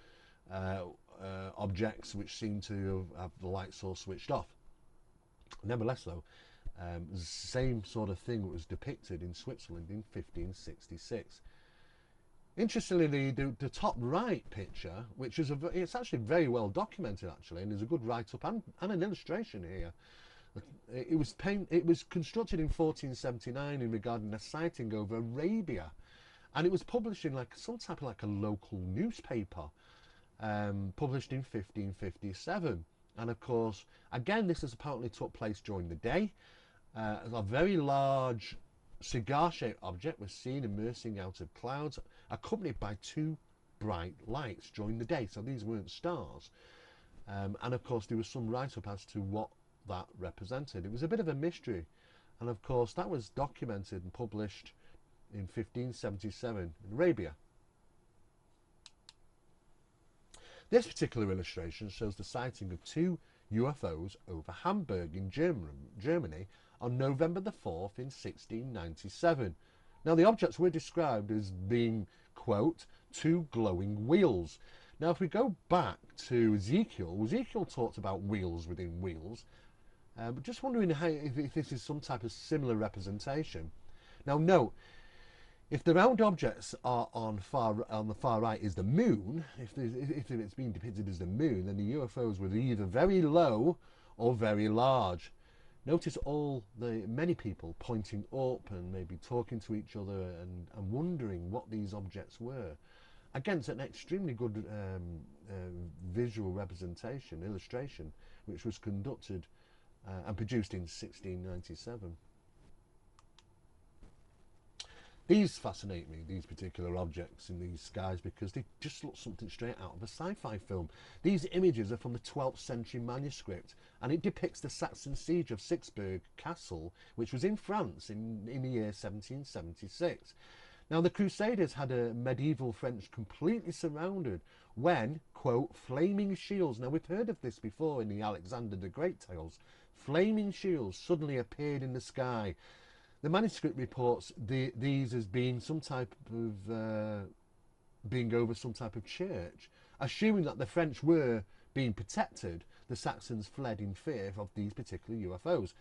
objects which seem to have the light source switched off. Nevertheless, though, the same sort of thing was depicted in Switzerland in 1566. Interestingly, the top right picture, which is it's actually very well documented, actually, and there's a good write-up and an illustration here. It was constructed in 1479 in regarding a sighting over Arabia, and it was published in like some type of like a local newspaper, published in 1557. And of course, again, this has apparently took place during the day. A very large cigar-shaped object was seen emerging out of clouds, accompanied by two bright lights during the day. So these weren't stars. And of course, there was some write-up as to what that represented. It was a bit of a mystery. And of course, that was documented and published in 1577 in Arabia. This particular illustration shows the sighting of two UFOs over Hamburg in Germany on November the 4th in 1697. Now, the objects were described as being, quote, two glowing wheels. Now, if we go back to Ezekiel talked about wheels within wheels. But just wondering if this is some type of similar representation. Now, note, if the round objects are on the far right is the moon, if it's being depicted as the moon, then the UFOs were either very low or very large. Notice many people pointing up and maybe talking to each other and wondering what these objects were. Again, it's an extremely good visual representation, illustration, which was conducted and produced in 1697. These fascinate me, these particular objects in these skies, because they just look something straight out of a sci-fi film. These images are from the 12th century manuscript, and it depicts the Saxon siege of Vicksburg Castle, which was in France in the year 1776. Now, the Crusaders had a medieval French completely surrounded when, quote, flaming shields, now we've heard of this before in the Alexander the Great tales, flaming shields suddenly appeared in the sky. The manuscript reports these as being some type of being over some type of church. Assuming that the French were being protected, the Saxons fled in fear of these particular UFOs.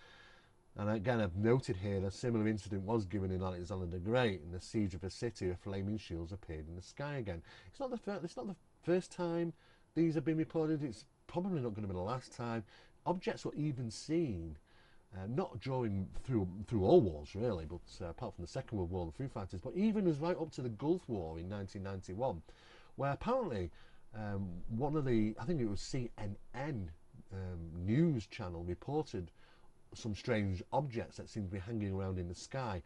And again, I've noted here that a similar incident was given in Alexander the Great. In the siege of a city, flaming shields appeared in the sky again. It's not the first time these have been reported. It's probably not going to be the last time. Objects were even seen. Not during through all wars really, but apart from the Second World War and the Foo Fighters, but even as right up to the Gulf War in 1991, where apparently one of the, I think it was CNN news channel, reported some strange objects that seemed to be hanging around in the sky,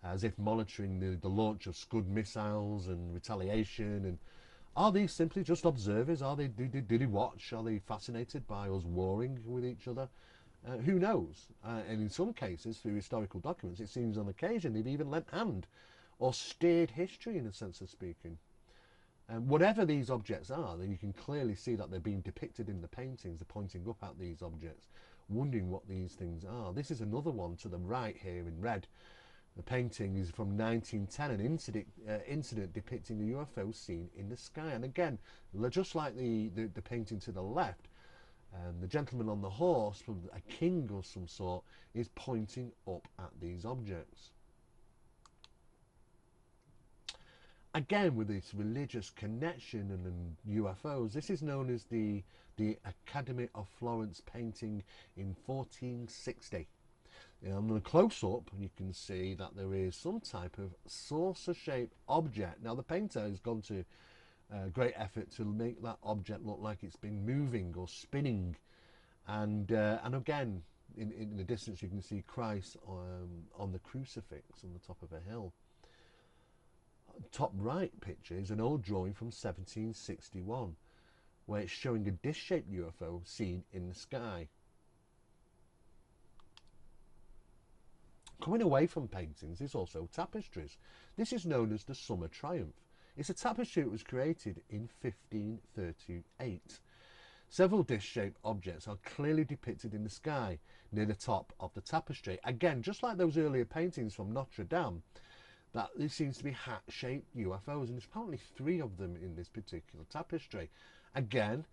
as if monitoring the launch of Scud missiles and retaliation. And are these simply just observers? Are they do they watch? Are they fascinated by us warring with each other? Who knows? And in some cases, through historical documents, it seems on occasion they've even lent hand or steered history, in a sense of speaking. And whatever these objects are, then you can clearly see that they're being depicted in the paintings. They're pointing up at these objects, wondering what these things are. This is another one to the right here in red. The painting is from 1910, an incident depicting a UFO seen in the sky. And again, just like the painting to the left, the gentleman on the horse, a king of some sort, is pointing up at these objects. Again, with this religious connection and UFOs, this is known as the Academy of Florence painting in 1460. On the close-up, you can see that there is some type of saucer-shaped object. Now, the painter has gone to great effort to make that object look like it's been moving or spinning, and again, in the distance, you can see Christ on the crucifix on the top of a hill. Top right picture is an old drawing from 1761, where it's showing a disc-shaped UFO seen in the sky. Coming away from paintings is also tapestries. This is known as the Summer Triumph. It's a tapestry that was created in 1538. Several disc-shaped objects are clearly depicted in the sky near the top of the tapestry. Again, just like those earlier paintings from Notre Dame, that there seems to be hat-shaped UFOs, and there's apparently 3 of them in this particular tapestry. Again,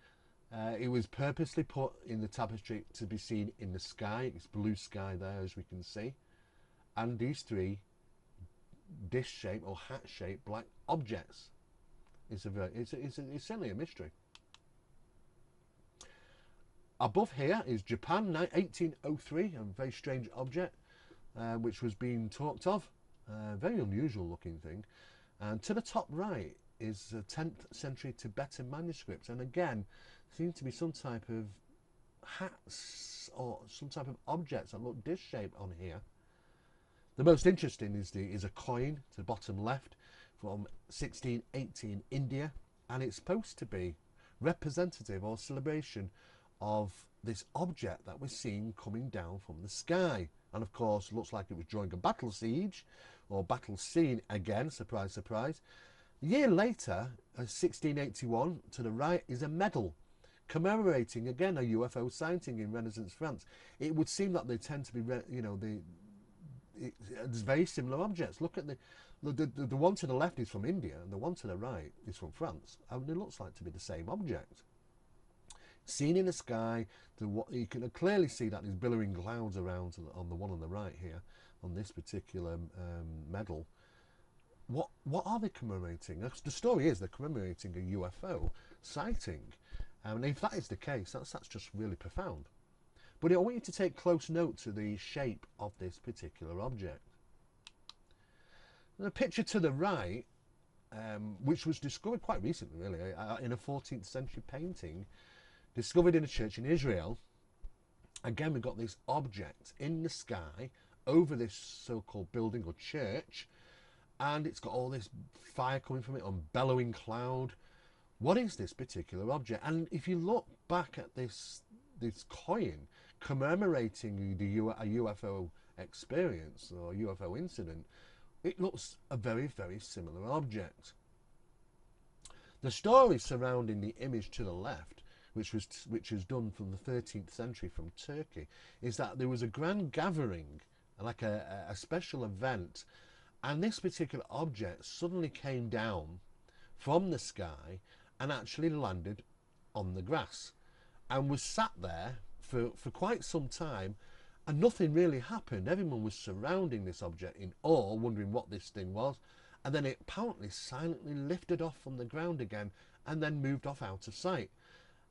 it was purposely put in the tapestry to be seen in the sky. It's blue sky there, as we can see. And these 3 dish-shaped or hat-shaped black objects. It's certainly a mystery. Above here is Japan, 1803, a very strange object, which was being talked of. Very unusual looking thing. And to the top right is a 10th century Tibetan manuscript, and again seems to be some type of hats or some type of objects that look dish shaped on here. The most interesting is a coin to the bottom left from 1618 India, and it's supposed to be representative or celebration of this object that we're seeing coming down from the sky. And of course looks like it was during a battle siege or battle scene again, surprise surprise. A year later, 1681, to the right is a medal commemorating again a UFO sighting in Renaissance France. It would seem that they tend to be, there's very similar objects. Look at the one to the left is from India and the one to the right is from France, and it looks like to be the same object. Seen in the sky, you can clearly see that there's billowing clouds around on the one on the right here, on this particular medal. What are they commemorating? The story is they're commemorating a UFO sighting, and if that is the case, that's just really profound. But I want you to take close note to the shape of this particular object. The picture to the right, which was discovered quite recently, really, in a 14th century painting, discovered in a church in Israel. Again, we've got this object in the sky over this so-called building or church, and it's got all this fire coming from it on bellowing cloud. What is this particular object? And if you look back at this coin commemorating a UFO experience or UFO incident, it looks a very, very similar object. The story surrounding the image to the left, which is done from the 13th century from Turkey, is that there was a grand gathering, like a special event, and this particular object suddenly came down from the sky and actually landed on the grass and was sat there for quite some time, and nothing really happened. Everyone was surrounding this object in awe, wondering what this thing was, and then it apparently silently lifted off from the ground again and then moved off out of sight.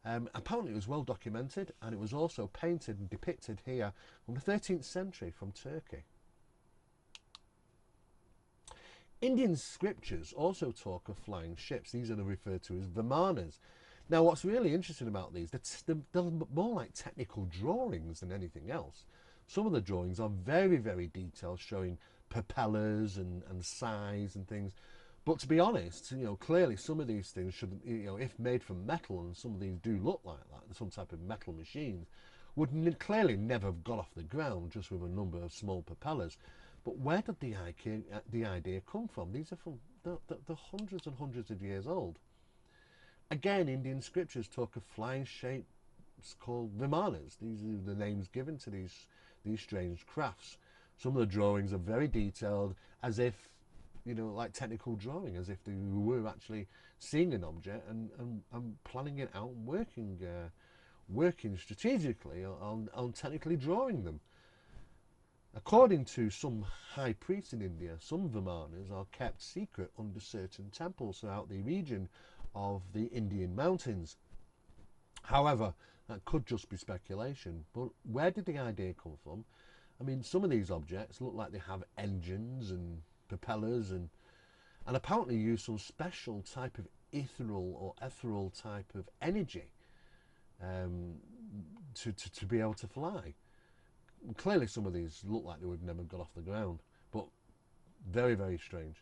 Apparently it was well documented, and it was also painted and depicted here from the 13th century from Turkey. Indian scriptures also talk of flying ships. These are referred to as vimanas. Now what's really interesting about these, they're more like technical drawings than anything else. Some of the drawings are very, very detailed, showing propellers and size and things. But to be honest, clearly some of these things should, if made from metal, and some of these do look like that, some type of metal machines, would clearly never have got off the ground just with a number of small propellers. But where did the idea come from? These are from the hundreds and hundreds of years old. Again, Indian scriptures talk of flying shapes called vimanas. These are the names given to these strange crafts. Some of the drawings are very detailed, as if, like technical drawing, as if they were actually seeing an object and planning it out and working strategically on technically drawing them. According to some high priests in India, some vimanas are kept secret under certain temples throughout the region of the Indian mountains. However, that could just be speculation. But where did the idea come from? I mean, some of these objects look like they have engines and propellers and apparently use some special type of ethereal type of energy to be able to fly. Clearly some of these look like they would never got off the ground, but very, very strange.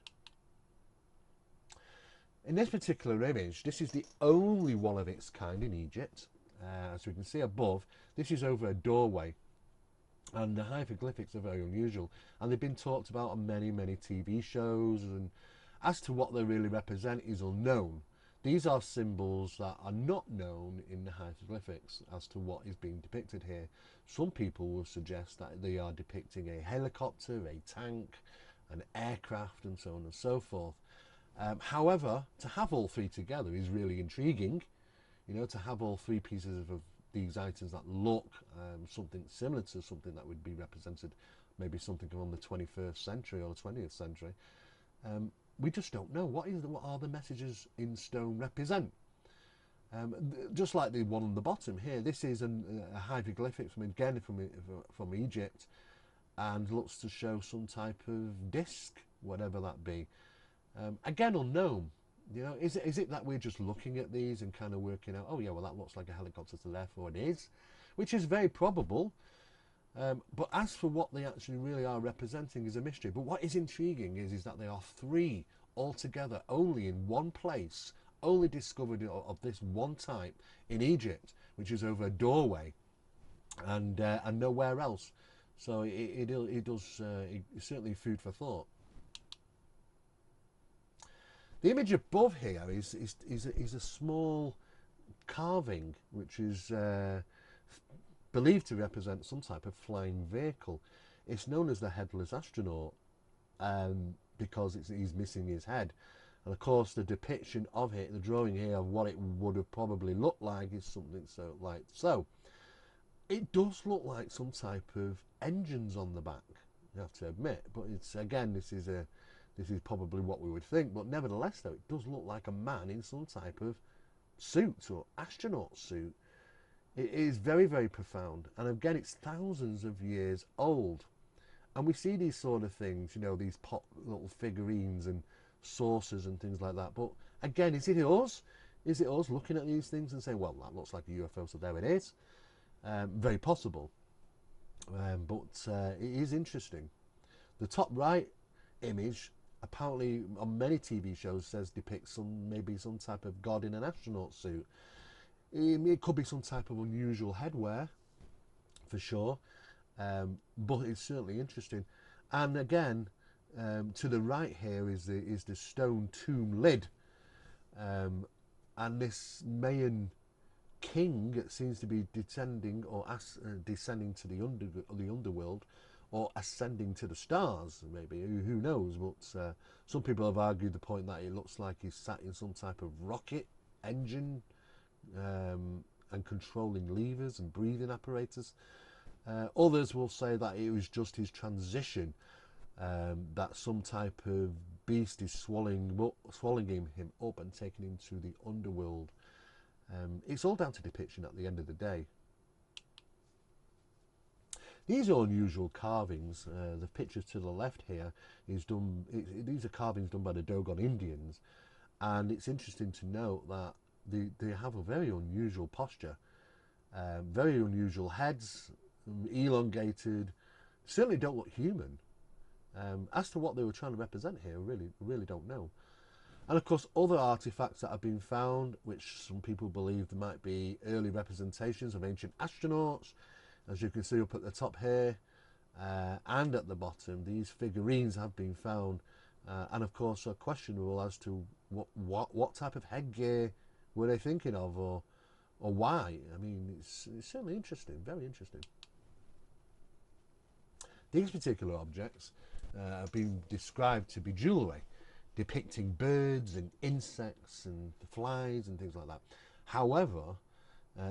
In this particular image, this is the only one of its kind in Egypt. As we can see above, this is over a doorway, and the hieroglyphics are very unusual, and they've been talked about on many, many TV shows, and as to what they really represent is unknown. These are symbols that are not known in the hieroglyphics as to what is being depicted here. Some people will suggest that they are depicting a helicopter, a tank, an aircraft, and so on and so forth. However, to have all three together is really intriguing. You know, to have all three pieces of these items that look something similar to something that would be represented, maybe something from the 21st century or the 20th century. We just don't know. What are the messages in stone represent? Just like the one on the bottom here, this is a hieroglyphic from Egypt, and looks to show some type of disc, whatever that be. Again, unknown. You know, is it that we're just looking at these and kind of working out, oh yeah, well that looks like a helicopter, so therefore it is, which is very probable. But as for what they actually really are representing is a mystery. But what is intriguing is that they are three altogether, only in one place, only discovered of this one type in Egypt, which is over a doorway, and nowhere else. So it's certainly food for thought. The image above here is a small carving, which is believed to represent some type of flying vehicle. It's known as the headless astronaut, because he's missing his head. And of course, the depiction of it, the drawing here of what it would have probably looked like, is something so. It does look like some type of engines on the back, you have to admit. But it's, again, this is probably what we would think. But nevertheless, though, it does look like a man in some type of suit or astronaut suit. It is very, very profound. And again, it's thousands of years old. And we see these sort of things, you know, these pop little figurines and saucers and things like that. But again, is it us? Is it us looking at these things and saying, well, that looks like a UFO, so there it is? Very possible. But it is interesting. The top right image, apparently on many TV shows, says depicts maybe some type of god in an astronaut suit. It could be some type of unusual headwear, for sure. But it's certainly interesting. And again, to the right here is the stone tomb lid, and this Mayan king seems to be descending to the underworld, or ascending to the stars. Maybe, who knows? But some people have argued the point that it looks like he's sat in some type of rocket engine, and controlling levers and breathing apparatus. Others will say that it was just his transition, that some type of beast is swallowing him up and taking him to the underworld. It's all down to depiction at the end of the day. These are unusual carvings. The picture to the left here is done. These are carvings done by the Dogon Indians, and it's interesting to note that they have a very unusual posture, very unusual heads, elongated. Certainly don't look human. As to what they were trying to represent here, really don't know. And of course, other artifacts that have been found, which some people believe there might be early representations of ancient astronauts, as you can see up at the top here, and at the bottom, these figurines have been found, and of course are questionable as to what type of headgear were they thinking of, or why. I mean, it's certainly interesting, very interesting. These particular objects have been described to be jewellery, depicting birds and insects and flies and things like that. However,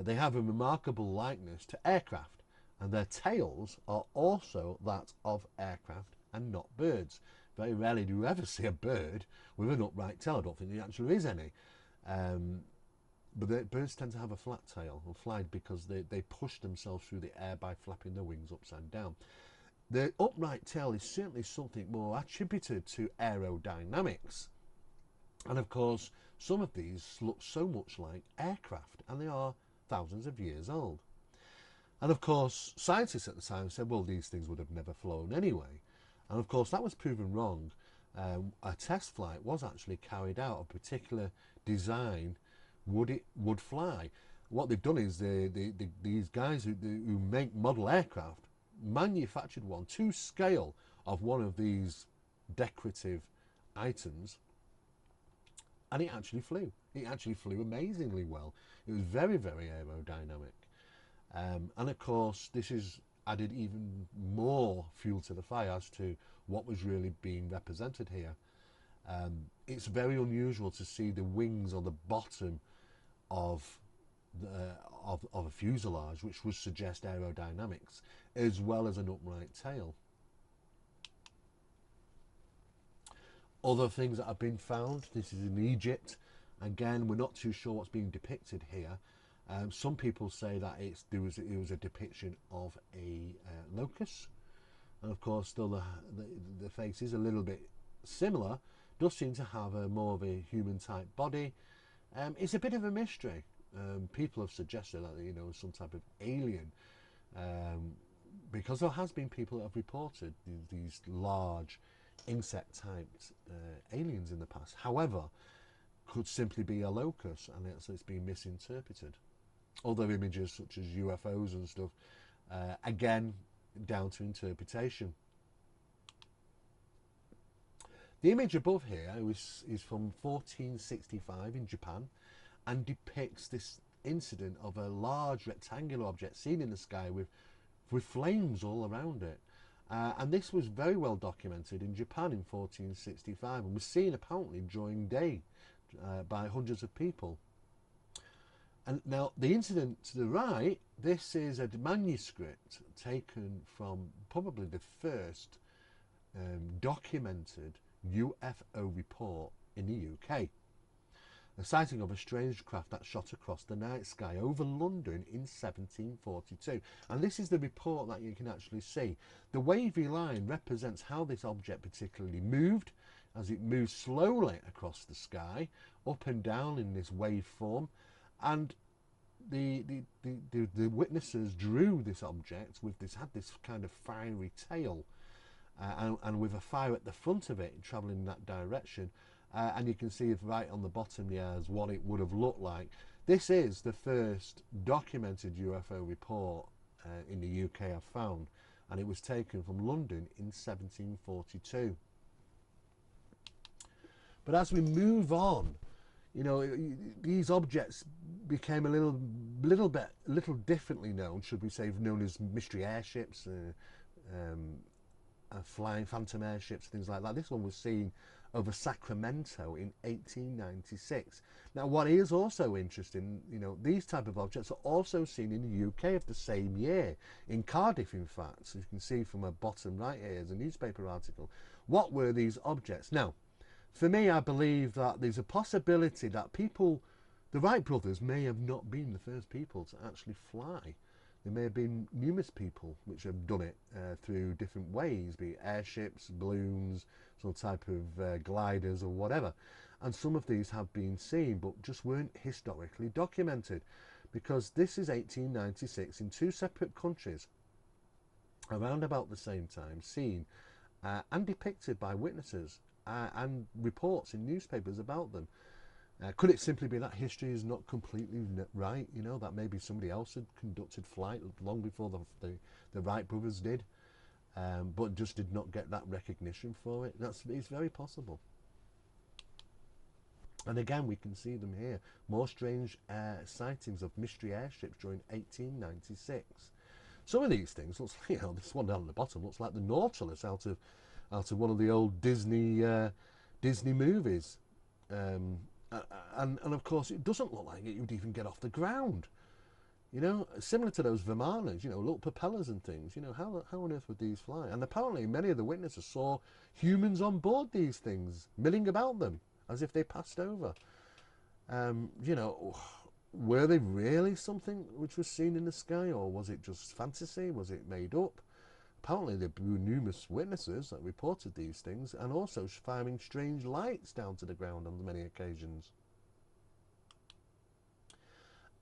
they have a remarkable likeness to aircraft, and their tails are also that of aircraft and not birds. Very rarely do you ever see a bird with an upright tail. I don't think there actually is any. But birds tend to have a flat tail, or fly, because they push themselves through the air by flapping their wings upside down. The upright tail is certainly something more attributed to aerodynamics. And of course, some of these look so much like aircraft, and they are thousands of years old. And of course, scientists at the time said, well, these things would have never flown anyway. And of course, that was proven wrong. A test flight was actually carried out. A particular design would fly. What they've done is these guys who make model aircraft manufactured one to scale of one of these decorative items, and it actually flew. It actually flew amazingly well. It was very, very aerodynamic. And of course, this is added even more fuel to the fire as to what was really being represented here. It's very unusual to see the wings on the bottom of of a fuselage, which would suggest aerodynamics, as well as an upright tail. Other things that have been found, this is in Egypt. Again, we're not too sure what's being depicted here. Some people say that it was a depiction of a locust, and of course, still the face is a little bit similar. Does seem to have more of a human type body. It's a bit of a mystery. People have suggested that, you know, some type of alien, because there has been people that have reported these large insect-typed aliens in the past. However, could simply be a locust, and it's been misinterpreted. Other images such as UFOs and stuff, again, down to interpretation. The image above here is from 1465 in Japan, and depicts this incident of a large rectangular object seen in the sky with flames all around it. And this was very well documented in Japan in 1465 and was seen apparently during day by hundreds of people. And now the incident to the right, this is a manuscript taken from probably the first documented UFO report in the UK. A sighting of a strange craft that shot across the night sky over London in 1742. And this is the report that you can actually see. The wavy line represents how this object particularly moved, as it moved slowly across the sky, up and down in this wave form. And the witnesses drew this object with had this kind of fiery tail, and with a fire at the front of it travelling in that direction. And you can see right on the bottom there is what it would have looked like. This is the first documented UFO report in the UK I've found, and it was taken from London in 1742. But as we move on, you know, these objects became a little differently known, should we say, known as mystery airships, flying phantom airships, things like that. This one was seen over Sacramento in 1896. Now, what is also interesting, you know, these type of objects are also seen in the UK of the same year, in Cardiff, in fact. So you can see from a bottom right here is a newspaper article. What were these objects? Now, for me, I believe that there's a possibility that the Wright brothers may have not been the first people to actually fly. There may have been numerous people which have done it through different ways, be it airships, balloons, some type of gliders or whatever. And some of these have been seen but just weren't historically documented, because this is 1896 in two separate countries around about the same time, seen and depicted by witnesses and reports in newspapers about them. Could it simply be that history is not completely right? You know, that maybe somebody else had conducted flight long before the Wright brothers did, but just did not get that recognition for it. It's very possible. And again, we can see them here. More strange sightings of mystery airships during 1896. Some of these things looks, you know, this one down at the bottom looks like the Nautilus out of one of the old Disney movies. And of course, it doesn't look like it would even get off the ground. You know, similar to those Vimanas, you know, little propellers and things. You know, how on earth would these fly? And apparently, many of the witnesses saw humans on board these things, milling about them as if they passed over. You know, were they really something which was seen in the sky, or was it just fantasy? Was it made up? Apparently, there were numerous witnesses that reported these things, and also firing strange lights down to the ground on many occasions.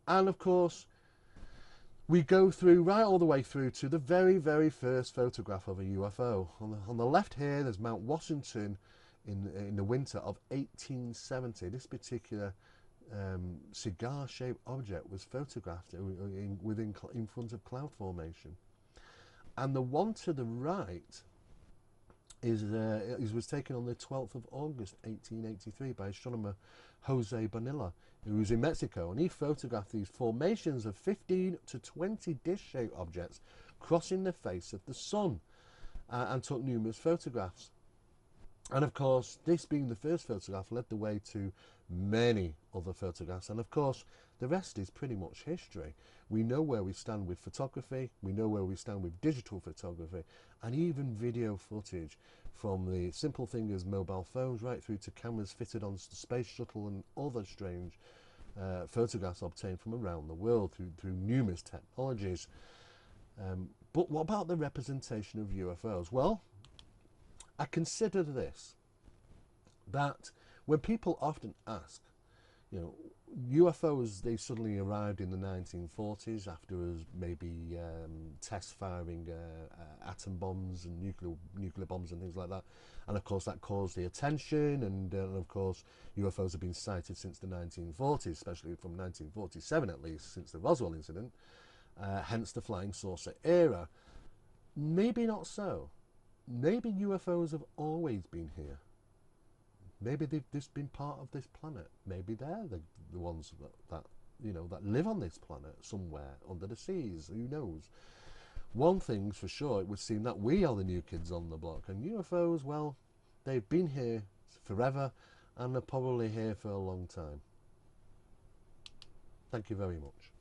And of course, we go through right all the way through to the very, very first photograph of a UFO. On the left here, there's Mount Washington in the winter of 1870. This particular cigar-shaped object was photographed in front of cloud formation. And the one to the right was taken on the 12th of August 1883 by astronomer Jose Bonilla, who was in Mexico, and he photographed these formations of 15 to 20 dish-shaped objects crossing the face of the sun, and took numerous photographs. And of course, this being the first photograph led the way to many other photographs. And of course, the rest is pretty much history. We know where we stand with photography, we know where we stand with digital photography, and even video footage, from the simple thing as mobile phones right through to cameras fitted on the space shuttle and other strange photographs obtained from around the world through numerous technologies. But what about the representation of UFOs? Well, I consider this, that when people often ask, you know, UFOs, they suddenly arrived in the 1940s after us maybe test firing atom bombs and nuclear bombs and things like that, and of course that caused the attention, and of course UFOs have been sighted since the 1940s, especially from 1947 at least, since the Roswell incident, hence the flying saucer era. Maybe not so. Maybe UFOs have always been here. Maybe they've just been part of this planet. Maybe they're the ones that you know, that live on this planet somewhere under the seas. Who knows? One thing's for sure, it would seem that we are the new kids on the block, and UFOs, well, they've been here forever, and they're probably here for a long time. Thank you very much.